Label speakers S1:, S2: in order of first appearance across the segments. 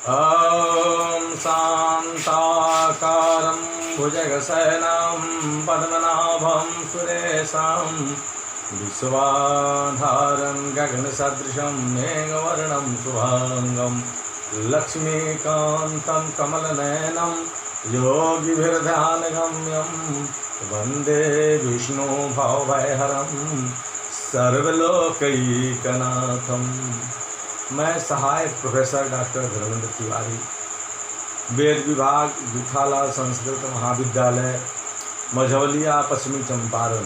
S1: ॐ शान्ताकारं भुजगशयनं पद्मनाभं सुरेशं विश्वाधारं गगनसदृशं मेघवर्णं शुभांगं लक्ष्मीकान्तं कमलनयनं योगिभिर्ध्यानगम्यं वन्दे विष्णु भवभयहरं सर्वलोकैकनाथं। मैं सहायक प्रोफेसर डॉक्टर धर्मेंद्र तिवारी, वेद विभाग, जुठाला संस्कृत महाविद्यालय, मझौलिया, पश्चिमी चंपारण।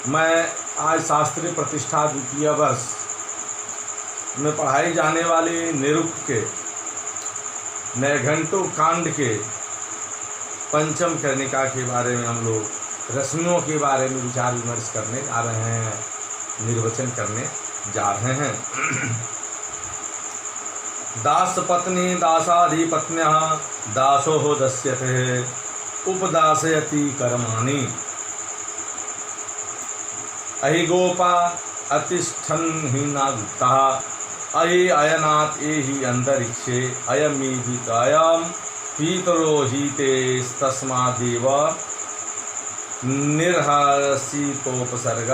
S1: मैं आज शास्त्रीय प्रतिष्ठा द्वितीय वर्ष में पढ़ाई जाने वाली निरुक्त के नैघंटु कांड के पंचम कर्णिका के बारे में हम लोग रश्मियों के बारे में विचार विमर्श करने आ रहे हैं, निर्वचन करने जा रहे हैं। दास पत्नी दासाधिपत्न्यः दासो दस्यते उपदासयति कर्माणि अहि गोपा अतिष्ठन्हीनागुप्तः अहि अयनात् एहि अंतरिक्षे अयमीभितायां पीतरो हीते तस्मादेव निर्हसितोपसर्ग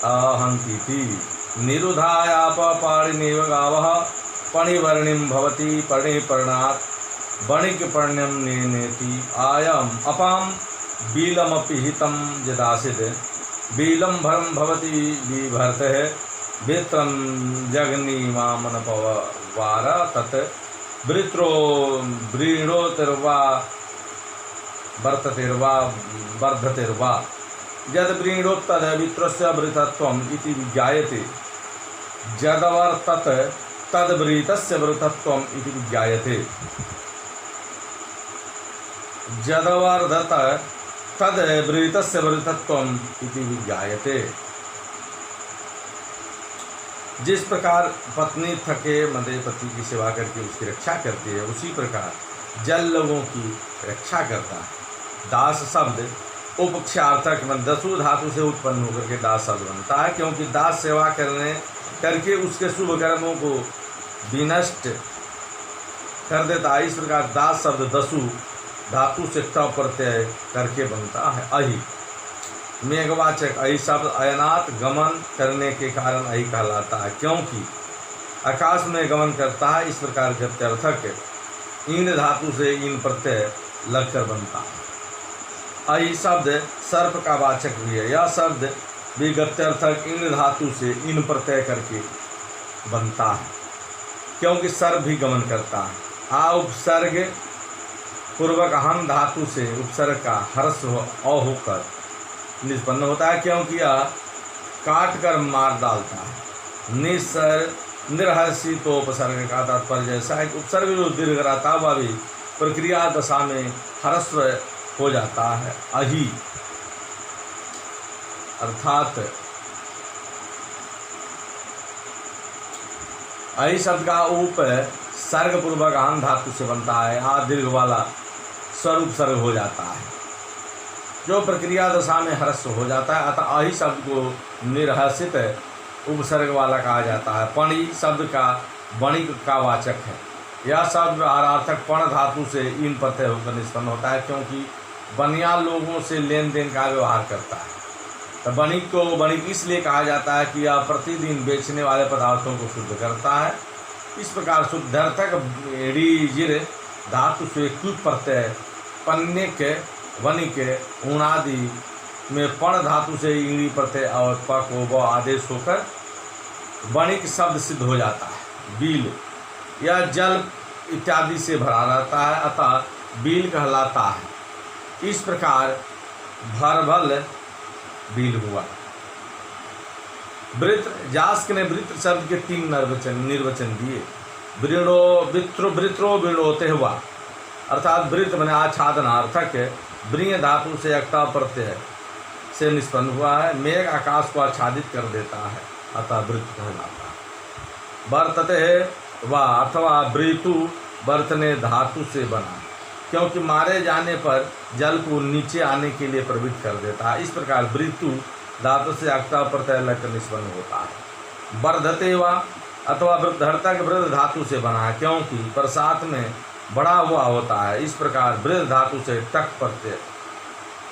S1: आहन्तीति निरुधायापपाणिनेव गावः पणिवर्णिं भवति पणिपर्णात् वणिक्पर्ण्यं नेनेति आयाम् अपां बीलमपि हितं यदासिद् बीलम्भरं भवति बिभर्तः वित्रं जग्निमामनपवार तत् वृत्रो व्रीणोतिर्वा वर्धतेर्वा वर्धतेर्वा यद् व्रीणोत्तद् वित्रस्य वृतत्वम् इति विज्ञायते यद्वर्तत तद्वृतस्य वृतत्वम् इति विज्ञायते यद्वर्धत तद्वृतस्य वृतत्वम् इति विज्ञायते। जिस प्रकार पत्नी थके मंदे पति की सेवा करके उसकी रक्षा करती है, उसी प्रकार जल लोगों की रक्षा करता है। दास शब्द उपक्षार्थक दसु धातु से उत्पन्न होकर के दास शब्द बनता है, क्योंकि दास सेवा करके उसके शुभ कर्मों को विनष्ट कर देता है। इस प्रकार दास शब्द दसु धातु से ट प्रत्यय करके बनता है। अहि मेघवाचक अहि शब्द अयनात् गमन करने के कारण अहि कहलाता है, क्योंकि आकाश में गमन करता है। इस प्रकार गत्यर्थक ईन धातु से ईन प्रत्यय लगकर बनता है। अहि शब्द सर्प का वाचक भी है। यह शब्द भी गत्यर्थक ईन धातु से ईन प्रत्यय करके बनता है, क्योंकि सर्प भी गमन करता है। आ उपसर्ग पूर्वक हम धातु से उपसर्ग का हर्ष होकर निष्पन्न होता है, क्योंकि यह काट कर मार डालता है। निर्हसितोपसर्ग का तात्पर्य ऐसा है कि उपसर्ग जो दीर्घ रहता वह भी प्रक्रिया दशा में हर्ष हो जाता है। अहि अर्थात अहि शब्द का उप सर्ग पूर्वक आन धातु से बनता है। आ दीर्घ वाला स्वरूप सर्ग हो जाता है, जो प्रक्रिया दशा में हर्ष हो जाता है। अतः अहि शब्द को निर्हसित उपसर्ग वाला कहा जाता है। पणि शब्द का वणिक का वाचक है। यह शब्द आहारार्थक पण धातु से इन प्रत्यय होकर निष्पन्न होता है, क्योंकि बनिया लोगों से लेन देन का व्यवहार करता है। तो वणिक को वणिक इसलिए कहा जाता है कि यह प्रतिदिन बेचने वाले पदार्थों को शुद्ध करता है। इस प्रकार शुद्धार्थक ऋजिर धातु से क्युत प्रत्यय पन्निक वनिक ऊणादि में पण धातु से ईड़ी प्रत्यय और पक व आदेश होकर वणिक शब्द सिद्ध हो जाता है। बील यह जल इत्यादि से भरा रहता है, अतः बील कहलाता है। इस प्रकार भरभल बील हुआ। वृत्र यास्क ने वृत्र शब्द के 3 निर्वचन दिए। वृत्रो वृणोते हुआ, अर्थात वृत्त मैंने आच्छादनार्थक वृय धातु से अक्ता प्रत्यय से निष्पन्न हुआ है। मेघ आकाश को आच्छादित कर देता है, अतः वृत्त कहलाता है। वर्तते है वा अथवा वृतु वर्तने धातु से बना, क्योंकि मारे जाने पर जल को नीचे आने के लिए प्रवृत्त कर देता है। इस प्रकार वृतु धातु से अक्ता प्रत्यय लगकर निष्पन्न होता है। वर्धते वा अथवा वृद्धर्थक वृद्ध धातु से बना है, क्योंकि प्रसाद में बड़ा हुआ होता है। इस प्रकार वृद्ध धातु से टक प्रत्यय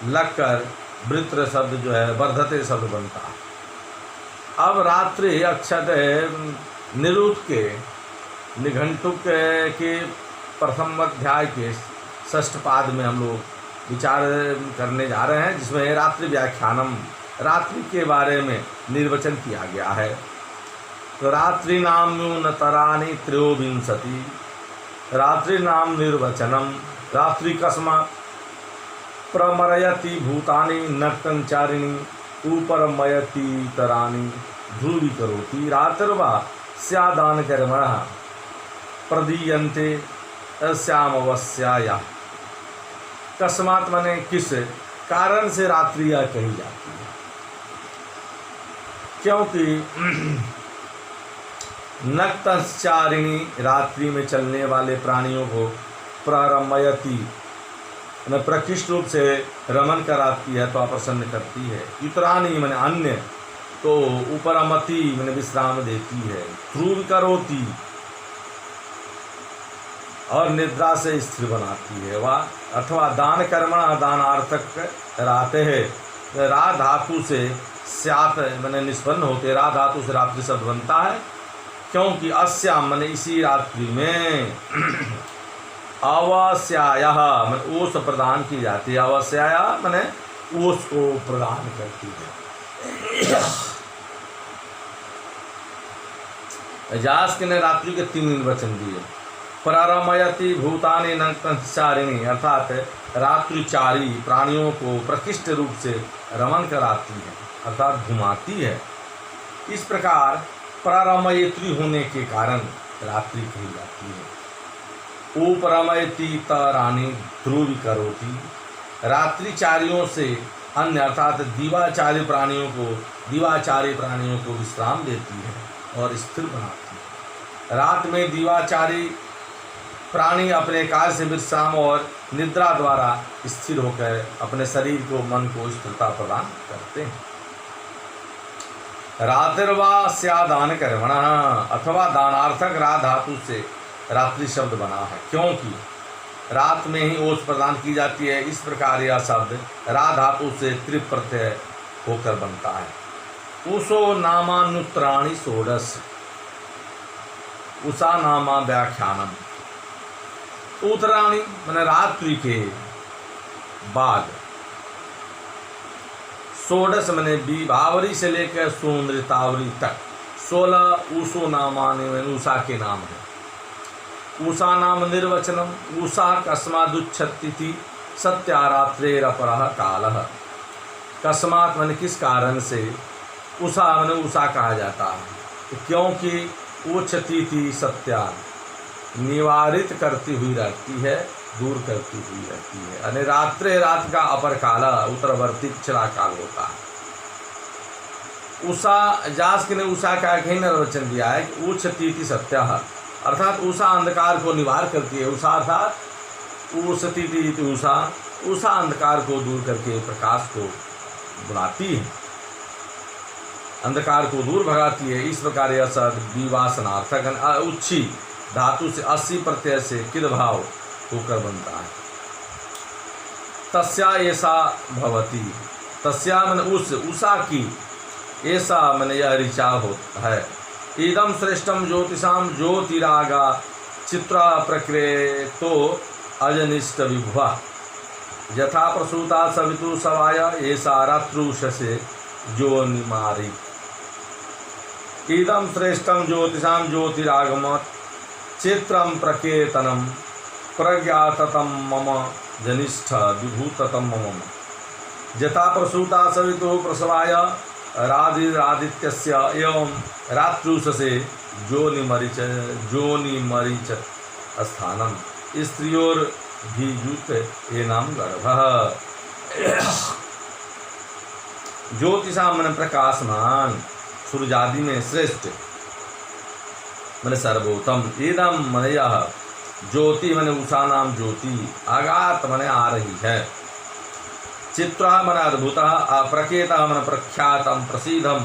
S1: लगकर वृत्र शब्द जो है वर्धते शब्द बनता है। अब रात्रि अक्षत निरुक्त के निघंटुक के प्रथम अध्याय के षष्ठ पाद में हम लोग विचार करने जा रहे हैं, जिसमें रात्रि व्याख्यानम, रात्रि के बारे में निर्वचन किया गया है। तो रात्रि नाम न्यूनतरानि त्रयोविंशति, रात्रि नाम निर्वचनम, रात्रि कस्मात् प्रमरयति भूतानि नक्तंचारिणी उपरमयति तरानि ध्रुवीकरोति, रात्रिर्वा स्यादान कर्मणः प्रदीयन्ते अस्यामवस्याया। कस्मात् माने किस कारण से रात्रियाँ कही जाती है, क्योंकि नक्तंचारिणी रात्रि में चलने वाले प्राणियों को प्ररमयति प्रकृष्ट रूप से रमन कराती है, तो प्रसन्न करती है। इतरानी माने अन्य, तो उपरमति माने विश्राम देती है। ध्रुव करोति और निद्रा से स्थिर बनाती है। वह अथवा दान कर्मणा दानार्थक राते है, रा धातु से स्यात माने निष्पन्न होते, रा धातु से रात्रि शब्द बनता है, क्योंकि अस्याम माने इसी रात्रि में अवस्याया माने ओस प्रदान की जाती है। अवस्याया माने ओस को प्रदान करती है। जास्क ने रात्रि के 3 निर्वचन दिए। प्ररमयति भूतानि नक्तंचारिणी, अर्थात रात्रिचारी प्राणियों को प्रकृष्ट रूप से रमन कराती है, अर्थात घुमाती है। इस प्रकार प्ररमयत्री होने के कारण रात्रि कही जाती है। उपरमयति तरानि ध्रुवी करोति, रात्रिचारियों से अन्य अर्थात दिवाचारी प्राणियों को विश्राम देती है और स्थिर बनाती है। रात में दिवाचारी प्राणी अपने कार्य से विश्राम और निद्रा द्वारा स्थिर होकर अपने शरीर को, मन को स्थिरता प्रदान करते हैं। रात्रिर्वा स्यादान कर्मणः, अथवा दानार्थक रा धातु से रात्रि शब्द बना है, क्योंकि रात में ही ओस प्रदान की जाती है। इस प्रकार यह शब्द रा धातु से त्रिप प्रत्यय होकर बनता है। उषो नामानुत्राणि षोडश, उषा नामा व्याख्यानम। उत्तराणी मैंने रात्रि के बाद, षोडश मैंने विभावरी से लेकर सुमृतावरी तक 16 उषो नामानि में उषा के नाम है। उषा नाम निर्वचनम, उषा कस्मादुच्छत्ति सत्यारात्रेरपरः कालः। कस्मात् माने किस कारण से उषा माने उषा कहा जाता है, तो क्योंकि उच्छति सत्या निवारित करती हुई रहती है, दूर करती हुई रहती है। यानी रात्रे रात का अपर काल उत्तरवर्ती पिछला काल होता है। उषा जास्क ने उषा का एक ही निर्वचन दिया है कि उच्छति सत्या, अर्थात उषा अंधकार को निवार करती है। उषा अर्थात उषति उषा, उषा अंधकार को दूर करके प्रकाश को बुलाती है, अंधकार को दूर भगाती है। इस प्रकार यह शब्द विवासनार्थक उच्छी धातु से 80 प्रत्यय से किद भाव होकर बनता है। तस्या ऐसा भवती, तस्या मन उस, उषा की, ऐसा मन यह ऋचा होता है। इदम श्रेष्ठम ज्योतिषाम ज्योतिरागा चित्रा प्रकृतो अजनिष्ठ विभुवा यथा प्रसूता सवितु सवाय ऐसा रात्रुषसे जो निमारी। इदम श्रेष्ठम ज्योतिषाम ज्योतिरागम चित्रम प्रकेतनम प्रज्ञाततम मम जनिष्ठ विभूततम मम यथा प्रसूता सवितु प्रसवाय रादिरादित्यस्य एवं रात्रुषसे जोनिमरीच स्थानम स्त्रियोर्भियुत एनाम गर्भः। ज्योतिषा मन प्रकाशमान, सूर्यादि में श्रेष्ठ मन सर्वोत्तम। इदम मन यह, ज्योति मन उषा नाम ज्योति, आगात मन आ रही है। चित्रा मन अद्भुत, प्रकेता मन प्रख्यातम प्रसिद्धम,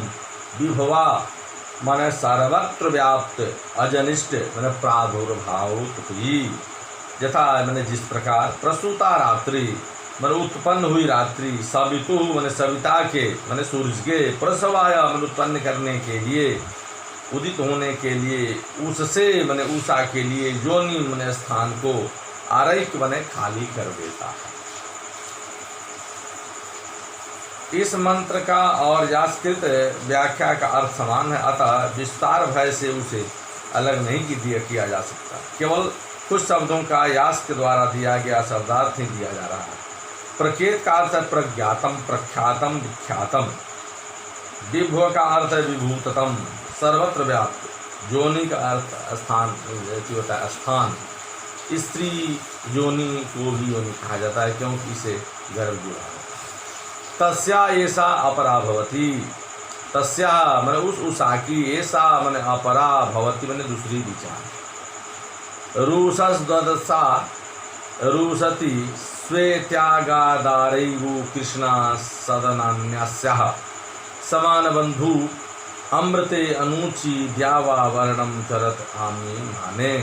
S1: विभवा माने सर्वत्र व्याप्त अजनिष्ट मैंने प्रादुर्भावोत्पत्ति यथा मैंने जिस प्रकार प्रसूता रात्रि मैंने उत्पन्न हुई रात्रि सवितु मैंने सविता के मैंने सूर्य के प्रसवाया मैंने उत्पन्न करने के लिए उदित होने के लिए उससे मैंने उषा के लिए योनि मैंने स्थान को आरैक मैंने खाली कर देता है। इस मंत्र का और यास्कृत व्याख्या का अर्थ समान है, अतः विस्तार भय से उसे अलग नहीं किया जा सकता। केवल कुछ शब्दों का यास के द्वारा दिया गया शब्दार्थ ही दिया जा रहा है। प्रकेत का अर्थ है प्रज्ञातम, प्रख्यातम, विख्यातम। विभव का अर्थ है विभूततम, सर्वत्र व्याप्त। योनि का अर्थ स्थान होता है, स्थान। स्त्री योनि को भी योनि कहा जाता है क्योंकि इसे गर्भ जुड़ा है। तस्या ऐसा अपरा भवती, तस्या मैंने उस उषा की ऐसा मैंने अपरा भवती मैंने दूसरी विचार। रूषस्वदसा रूषति स्वेत्यागादारैवु कृष्णा सदनान्यस्याः समानबन्धु अमृते अनूची द्यावा वर्णम चरत आमी माने।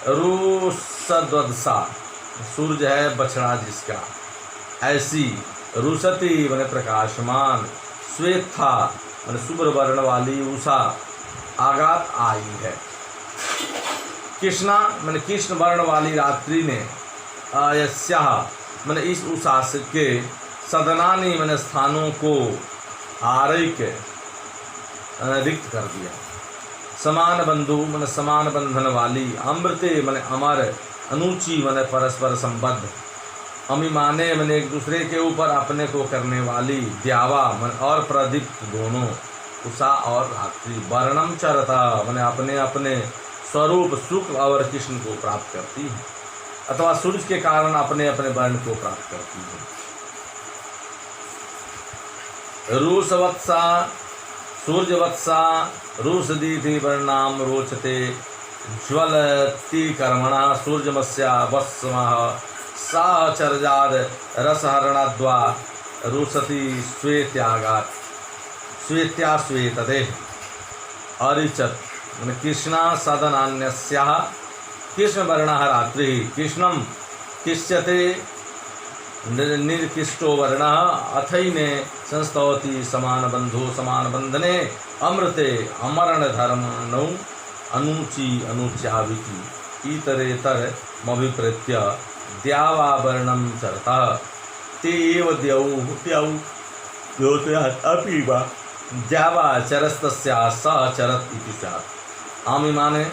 S1: रूषद्वदसा सूर्य है बछड़ा जिसका, ऐसी रुसती मैंने प्रकाशमान, श्वेत था मैंने शुभ्र वर्ण वाली उषा आगात आई है। कृष्णा मैंने कृष्ण वर्ण वाली रात्रि ने आयस्या मैंने इस उषा के सदनानी मैंने स्थानों को आरैक रिक्त कर दिया। समान बंधु मैंने समान बंधन वाली, अमृते मैंने अमर, अनुची मैंने परस्पर संबद्ध, अमिमाने मैंने एक दूसरे के ऊपर अपने को करने वाली, द्यावा मन और प्रदीप्त दोनों, उषा और रात्रि, वर्णम चरता मैंने अपने अपने स्वरूप शुक्ल और कृष्ण को प्राप्त करती है, अथवा सूर्य के कारण अपने अपने वर्ण को प्राप्त करती है। रूषवत्सा सूर्यवत्सा रूषदीति वर्णाम रोचते ज्वलती कर्मणा सूर्यमस्या वत्समः साचर्जाद रसहरणद्वा रुसति श्वेत्यागात् श्वेत्याश्वेतते। अरिचत कृष्णा सदनान्यस्याः कृष्णवर्णः रात्रिः कृष्णं किश्यते निर्किष्टो वर्णः अथैने संस्तवति समानबन्धो समानबन्धने अमृते अमरणधर्मणौ अनूची अनूच्याविति इतरेतर मभिप्रेत्य द्यावा वर्णम चरता ते एव द्यौत्यात् अपि वा द्यावा चरस्तस्या स चरत इति स्यात्। आमिमाने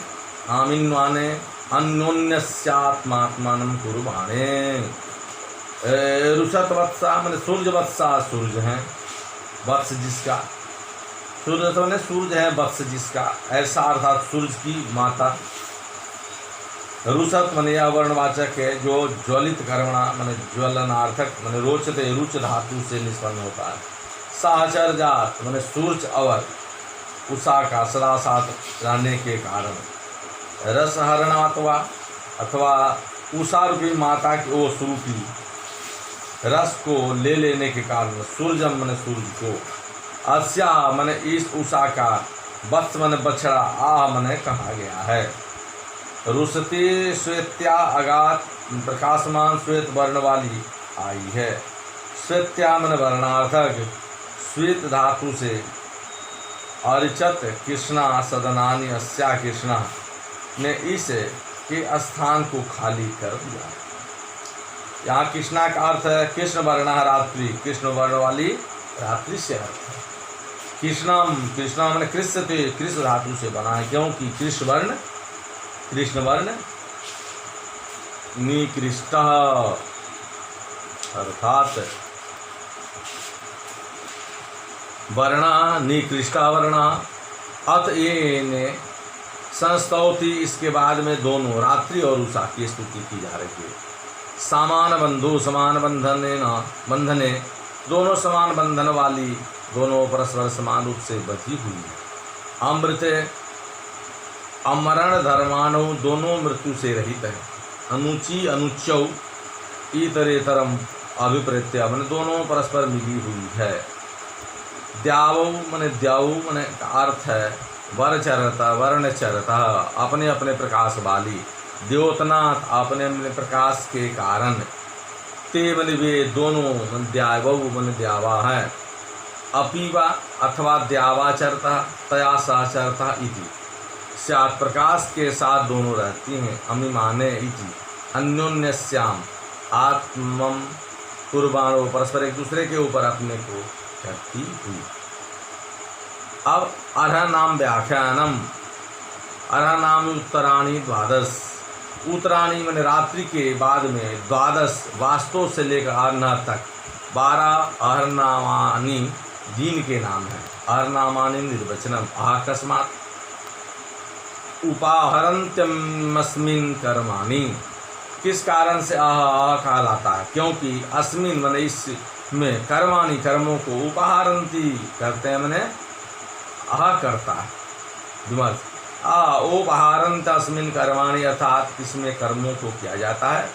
S1: आमिन्वाने अन्योन्यस्यात्मात्मानं कुर्वाणे। रुषतवत्सा मैंने सूर्यवत्सा सूर्य हैं, वत्स जिसका, सूर्य तो मैंने सूर्य है वत्स जिसका, ऐसा अर्थात सूर्य की माता। रुषत मैंने यह वर्णवाचक है जो ज्वलित कर्मणा मैंने ज्वलनार्थक मैंने रोचते रुच धातु से निष्पन्न होता है। सहचर जात मैंने सूर्य अवर उषा का सदा साथ रहने के कारण, रसहरणात्वा अथवा उषा रूपी माता की ओ स्वरूपी रस को ले लेने के कारण सूर्यम मैंने सूर्य को, अस्या मैंने इस उषा का, वत्स मैंने बछड़ा, आह मैंने कहा गया है। रुसती श्वेत्या अगात प्रकाशमान श्वेत वर्ण वाली आई है। श्वेत्या मैंने वर्णार्थक श्वेत धातु से, अरिचत कृष्णा सदनानी अस्या कृष्णा ने इस के स्थान को खाली कर दिया। यहाँ कृष्णा का अर्थ है कृष्ण वर्ण रात्रि, कृष्ण वर्ण वाली रात्रि से अर्थ है। कृष्णम कृष्णा मैंने कृष्यते कृष्ण धातु से बना है क्योंकि कृष्ण वर्ण निकृष्ट अर्थात वर्ण निकृष्ट वर्ण अत ये ने संस्तौति। इसके बाद में दोनों रात्रि और उषा की स्तुति की जा रही है। समान बंधु समान बंधने दोनों समान बंधन वाली, दोनों परस्पर समान रूप से बधी हुई है। अमृत अमरण धर्माणु दोनों मृत्यु से रहित है। अनुची अनुच्यौ इतरेतरम अभिप्रेत्य मैंने दोनों परस्पर मिली हुई है। द्यावौ मने द्याऊ मने का अर्थ है वरचरता वर्णचरता, अपने अपने प्रकाश वाली, द्योतनाथ अपने अपने प्रकाश के कारण, ते मने वे दोनों, मन द्यावौ मन द्यावा है, अपीवा अथवा द्यावाचरता तया साचरता इति, स्यात् प्रकाश के साथ दोनों रहती हैं, अमिमाने इति अन्योन्यस्याम आत्मम कुर्बाणो, परस्पर एक दूसरे के ऊपर अपने को करती हुई। अब अर्ह नाम व्याख्यानम, अर्ह नाम उत्तराणी द्वादश, उत्तराणी मैंने रात्रि के बाद में, द्वादश वास्तव से लेकर अर्ह तक 12 अर्हनामानी दिन के नाम है। अर्हनामानी निर्वचनम आकस्मात उपाहरंत्यमस्मिन कर्माणि, किस कारण से आह कहलाता है, क्योंकि अस्मिन मैंने इसमें कर्माणि कर्मों को उपहारंती करते हैं, मैंने आह करता है विमर्श उपहारंत अस्मिन कर्माणि, अर्थात इसमें कर्मों को किया जाता है,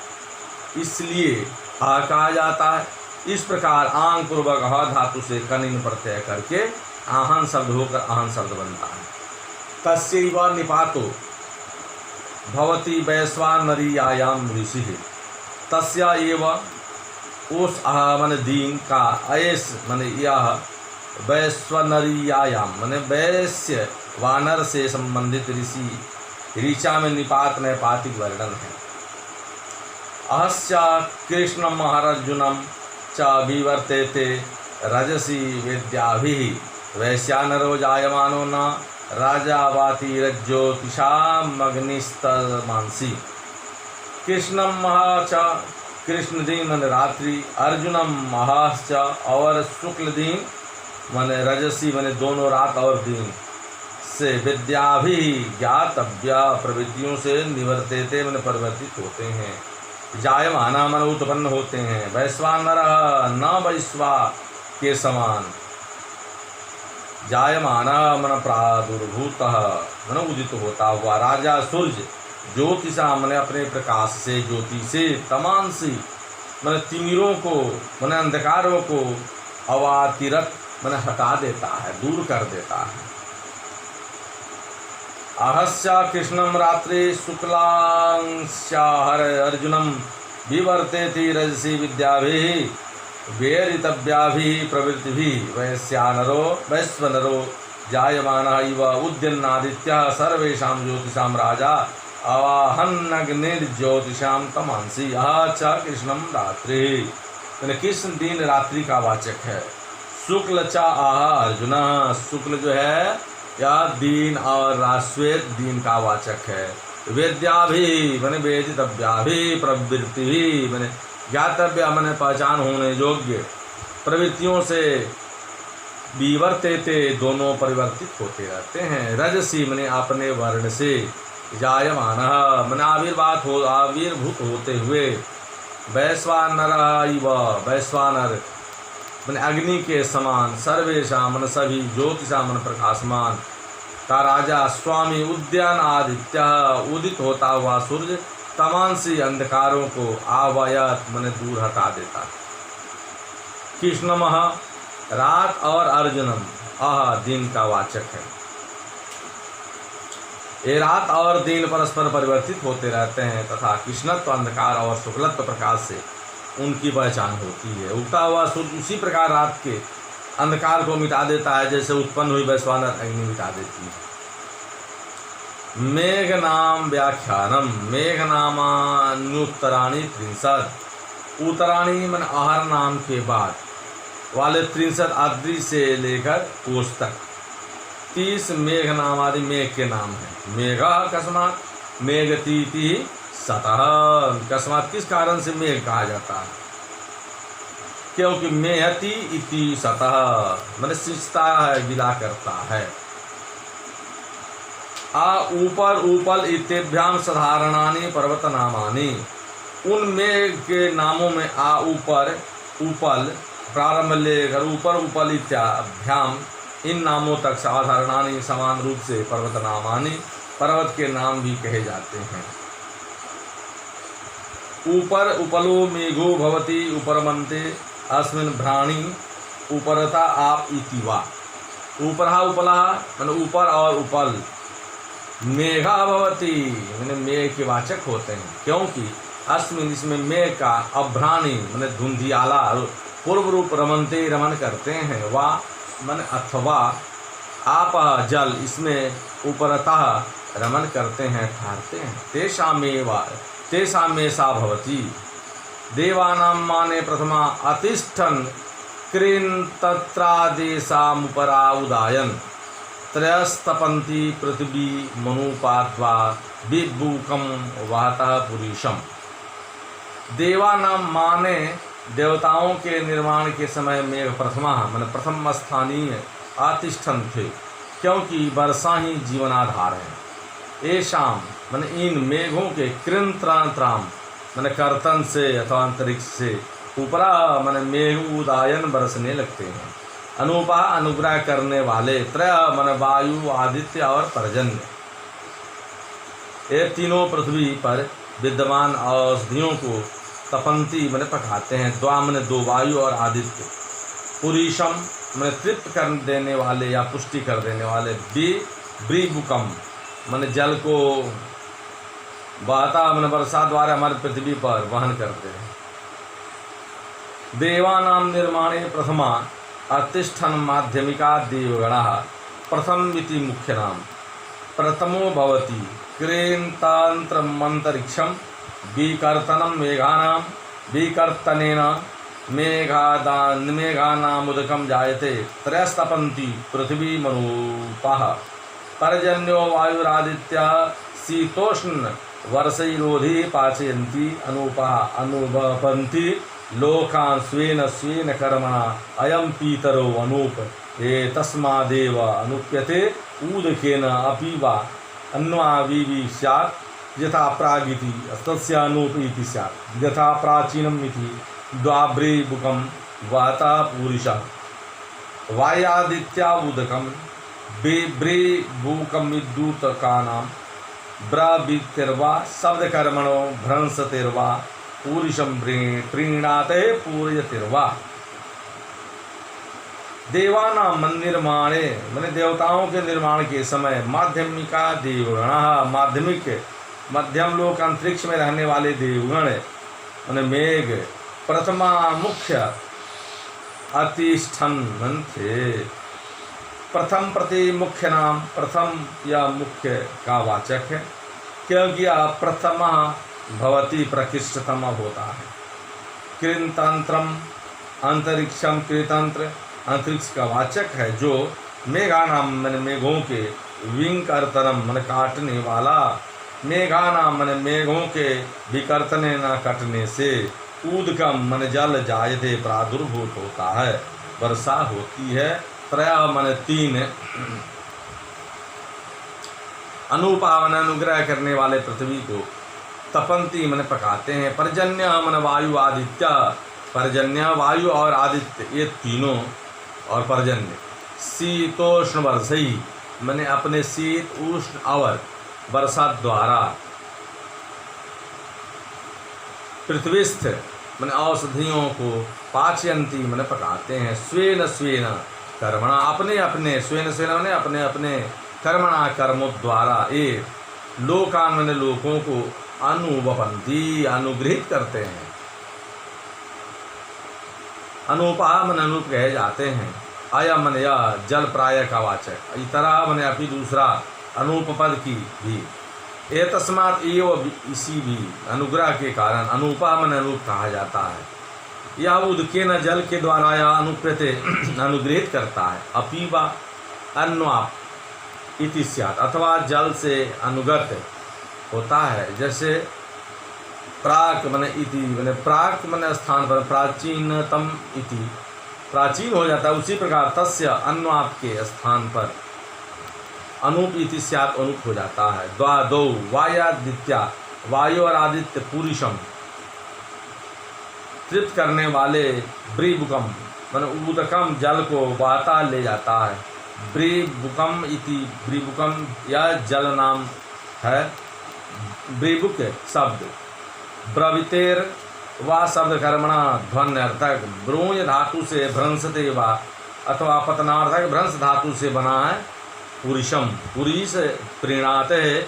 S1: इसलिए आह कहा जाता है। इस प्रकार आंग पूर्वक ह धातु से कनिन प्रत्यय करके आहन शब्द होकर आहन शब्द बनता है। तस्यैव निपातो भवति वैश्वानरीयायाम ऋषि, तस्या एव उस मन दीन का अयस मन यह वैश्वनरीयायाम मन वैश्य वानर से संबंधित ऋषि ऋचा में निपात नैपातिक वर्णन है। अहस्या कृष्णम अर्जुनम च विवर्तेते रजसी विद्याभिः वैश्यानरो जायमानो न राजावाति रज्ज्योतिषाम अग्निस्तमांसी। कृष्णम महा च कृष्ण दिन मन रात्रि, अर्जुनम महाश्च और शुक्ल दिन मन रजसी मन दोनों रात और दिन से, विद्याभि ज्ञातव्या प्रवृत्तियों से निवर्तेते मन परिवर्तित होते हैं, जायमाना मन उत्पन्न होते हैं, वैश्वानर न वैश्वा के समान, जायमाना मन प्रादुर्भूत मन उदित होता हुआ, राजा सूर्य ज्योतिषा मन अपने प्रकाश से, ज्योति से, तमांसी मन तिमिरों को मन अंधकारों को, अवातिरत मन हटा देता है, दूर कर देता है। अहस्या कृष्णम रात्रि शुक्लांस्या अर्जुनम विवर्तेति रजसी विद्याभिः वेरितव्याभिः प्रवृत्तिभिः वैश्यानरो वैश्वनरो जायमानः इव उद्यन्नादित्यः सर्वेषां ज्योतिषां राजा अवाहन्नग्निर्ज्योतिषां तमांसी। अच्छा कृष्णम रात्रि मैंने कृष्ण दिन रात्रि का वाचक है। शुक्ल चा आह अर्जुन, शुक्ल जो है यह दीन और श्वेत दीन का वाचक है। वेद्याभि मैंने वेदितव्याभि प्रवृत्ति मैंने ज्ञातव्य मैंने पहचान होने योग्य, प्रवृत्तियों से विवर्तेते दोनों परिवर्तित होते रहते हैं। रजसी मैंने अपने वर्ण से, जायमान मैंने आविर्भूत होते हुए, वैश्वानर इव वैश्वानर मैंने अग्नि के समान, सर्वेशा मन सभी, ज्योतिषा मन प्रकाशमान का राजा, स्वामी उद्यान आदित्य उदित होता हुआ सूर्य, तमांसी अंधकारों को आवयत मन दूर हटा देता। कृष्णमः रात और अर्जुनम आह दिन का वाचक है। ये रात और दिन परस्पर परिवर्तित होते रहते हैं तथा कृष्णत्व अंधकार और शुक्लत्व प्रकाश से उनकी पहचान होती है। उगता हुआ सूर्य उसी प्रकार रात के अंधकार को मिटा देता है जैसे उत्पन्न हुई वैश्वानर अग्नि मिटा देती है। मेघ नाम व्याख्यानम, मेघ नामान्युत्तराणी 63, उत्तराणी मन आहर नाम के बाद वाले 63 आदि से लेकर कोष तक 30 मेघ नाम आदि मेघ के नाम है। मेघ अकस्मात मेघतीति सतः, अकस्मात किस कारण से मेघ कहा जाता है, क्योंकि मेहती इति सतः मन सिंचता है, गिला करता है। आ ऊपर उपल इत्यभ्याम साधारणानि पर्वत नामानि, उन मेघ के नामों में आ ऊपर उपल प्रारंभ लेकर ऊपर उपल इत्याभ्याम इन नामों तक साधारणानि समान रूप से पर्वत नामानि पर्वत के नाम भी कहे जाते हैं। ऊपर उपलो मेघो भवति उपरमन्ते अस्मिन् भ्राणि उपरता आप इति वा, ऊपरहा उपलहा मैंने ऊपर और उपल, मेघा भवती मैंने मेघ के वाचक होते हैं, क्योंकि अस्मिन इसमें मेघ का अभ्राणी मैंने धुंधियाला पूर्व रूप रमनते रमन करते हैं, वा मन अथवा आप जल इसमें ऊपरतः रमन करते हैं, ठहरते हैं। तेषा में सा भवती देवानां माने प्रथमा अतिष्ठन कृन्तत्रादेशामुपरा उदायन त्रयस्तपन्ति पृथ्वी मनुपात्वा बिभूकं वातः पुरीशम। देवानां माने देवताओं के निर्माण के समय मेघ प्रथमा मन प्रथम स्थानीय आतिष्ठन थे, क्योंकि वर्षा ही जीवनाधार है। ऐशाम मन इन मेघों के कृंत्रांतराम मन कर्तन से अथवा अंतरिक्ष से ऊपरा मन मेघ उदायन बरसने लगते हैं। अनुपा अनुग्रह करने वाले, त्रय मन वायु आदित्य और पर्जन्य, ये तीनों पृथ्वी पर विद्यमान औषधियों को तपंती मन पकाते हैं। द्वा मन दो वायु और आदित्य, पुरीशम मन तृप्त कर देने वाले या पुष्टि कर देने वाले, ब्रीबुकम मन जल को बहता मन वर्षा द्वारा हमारी पृथ्वी पर वहन करते हैं। देवानां निर्माणे प्रथमा अतिष्ठन माध्यमिका देवगणः प्रथम इति मुख्य नाम प्रथमो भवति क्रेन्तान्त्रमन्तरिक्षं विकर्तनं मेघानां विकर्तनेन मेघानामुदकं जायते त्रयस्तपन्ति पृथ्वी मनुपाः पर्जन्यो वायुरादित्यः शीतोष्ण वर्षैरोधि पाचयन्ति अनुपाः अनुवपन्ति लोकान् स्वेन स्वेन कर्मणा अयं पीतरो अनूप ये तस्मादेव अनुप्यते ऊदकेन अपि वा अन्वाविवि स्यात् यथा प्रागिति तस्यानूप इति स्यात् यथा प्राचीनम् इति द्वाभ्रीबुकं वाता पूरिशा वायादित्या उदकं ब्रीबुकमिद्यूतकानां ब्रावितिर्वा शब्दकर्मणो भ्रंसतिर्वा पूरिशं प्रीणाते पूरयतिर्वा। देवानां निर्माणे मैंने देवताओं के निर्माण के समय माध्यमिका देवगण माध्यमिक मध्यम लोक अंतरिक्ष में रहने वाले देवगण मैंने मेघ प्रथमा मुख्य अतिष्ठन थे। प्रथम प्रति मुख्य नाम प्रथम या मुख्य का वाचक है, क्योंकि यह प्रथम भवती प्रकृष्टतम होता है। कृतंत्रम अंतरिक्षम कृतंत्र अंतरिक्ष का वाचक है, जो मेघानाम मन मेघों के विंकर्तनम मन काटने वाला, मेघानाम मन मेघों के विकर्तने न कटने से, ऊदकम मन जल जायते प्रादुर्भूत होता है, वर्षा होती है। त्रय मन तीन, अनुपावन अनुग्रह करने वाले पृथ्वी को तपंती मन पकाते हैं। पर्जन्य मन वायु आदित्य, पर्जन्य वायु और आदित्य ये तीनों और पर्जन्य शीतोष्ण वर्षई मैंने अपने शीत उष्ण और वर्षा द्वारा पृथ्वीस्थ मैंने औषधियों को पाचयंती मैंने पकाते हैं। स्वेन स्वेन कर्मणा अपने अपने स्वेन स्वेन मैंने अपने अपने कर्मणा कर्मों द्वारा ये लोकान मैंने लोगों को अनुवपंती अनुग्रहित करते हैं। अनुपा मन अनुप कहे जाते हैं। आया मन यह जल प्राय का वाचक, इतरा मन अभी दूसरा अनूप पद की भी। ए तस्मात एव इसी भी अनुग्रह के कारण अनुपा मन अनुप कहा जाता है। यह उदके न जल के द्वारा यह अनुप्यते अनुग्रहित करता है। अपीवा अन्वाप इति स्यात् अथवा जल से अनुगत होता है, जैसे प्राक मन इति मैंने प्राक मन स्थान पर प्राचीनतम इति प्राचीन हो जाता है, उसी प्रकार तस्य अन्वाप के स्थान पर अनूप इति स्यात् अनूप हो जाता है। द्वादौ वायादित्या वायु और आदित्य पुरुषम तृप्त करने वाले, ब्रीबुकम मन उदकम जल को बहता ले जाता है। ब्रीबुकम इति ब्रीबुकम यह जल नाम है। ब्रीबुक शब्द ब्रवितेर वा शब्द कर्मणा ध्वन्यर्थक, ब्रूय धातु से भ्रंसते वा अथवा पतनार्थक भ्रंश धातु से बना है। पुरुषम, पुरीश प्रीणाते है,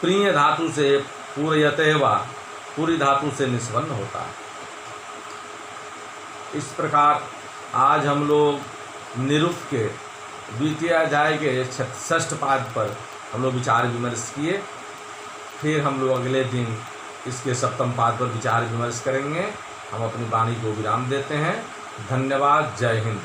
S1: प्रिय धातु से पूरयते व पूरी धातु से निष्पन्न होता है। इस प्रकार आज हम लोग निरुक्त के द्वितीय अध्याय के 66 पाद पर हम लोग विचार विमर्श किए। फिर हम लोग अगले दिन इसके 7वें पाद पर विचार विमर्श करेंगे। हम अपनी वाणी को विराम देते हैं। धन्यवाद। जय हिंद।